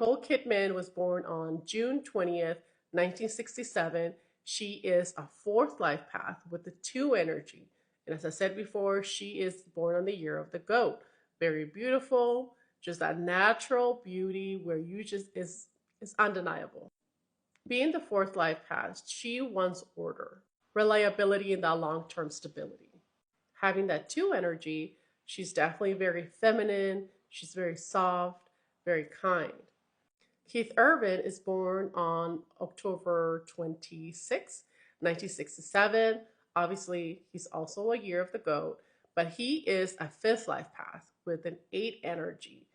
Nicole Kidman was born on June 20th, 1967. She is a fourth life path with the two energy. And as I said before, she is born on the year of the goat. Very beautiful, just that natural beauty where you just is undeniable. Being the fourth life path, she wants order, reliability, and that long-term stability. Having that two energy, she's definitely very feminine, she's very soft, very kind. Keith Urban is born on October 26, 1967. Obviously, he's also a year of the goat, but he is a fifth life path with an eight energy.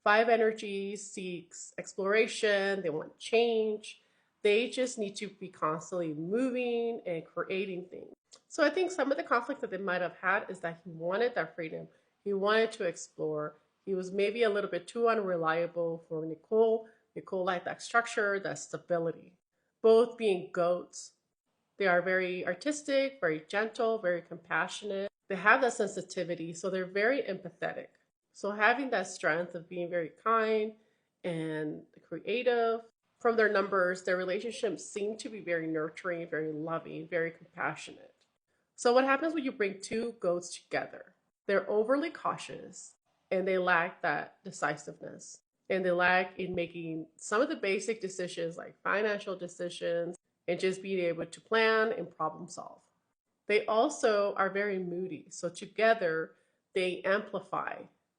Five energy seeks exploration, they want change. They just need to be constantly moving and creating things. So I think some of the conflict that they might have had is that he wanted that freedom. He wanted to explore. He was maybe a little bit too unreliable for Nicole. Nicole liked that structure, that stability. Both being goats, they are very artistic, very gentle, very compassionate. They have that sensitivity, so they're very empathetic. So having that strength of being very kind and creative, from their numbers, their relationships seem to be very nurturing, very loving, very compassionate. So what happens when you bring two goats together? They're overly cautious and they lack that decisiveness. And they lack in making some of the basic decisions like financial decisions and just being able to plan and problem solve. They also are very moody. So together, they amplify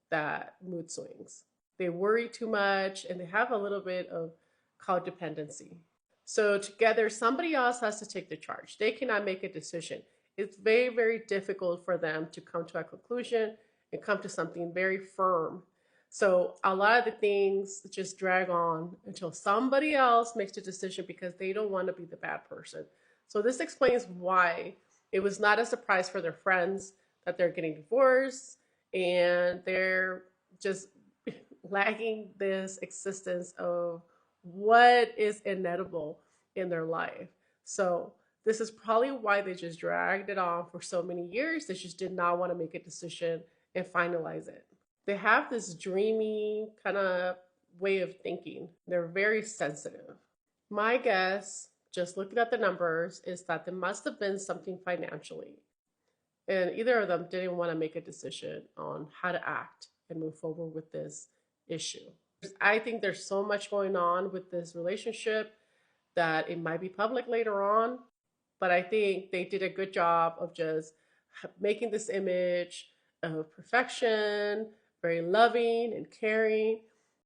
that mood swings. They worry too much and they have a little bit of codependency. So together, somebody else has to take the charge. They cannot make a decision. It's very, very difficult for them to come to a conclusion and come to something very firm. So a lot of the things just drag on until somebody else makes the decision because they don't want to be the bad person. So this explains why it was not a surprise for their friends that they're getting divorced and they're just lagging this existence of what is inedible in their life. So this is probably why they just dragged it on for so many years. They just did not want to make a decision and finalize it. They have this dreamy kind of way of thinking. They're very sensitive. My guess, just looking at the numbers, is that there must have been something financially. And either of them didn't want to make a decision on how to act and move forward with this issue. I think there's so much going on with this relationship that it might be public later on, but I think they did a good job of just making this image of perfection, very loving and caring,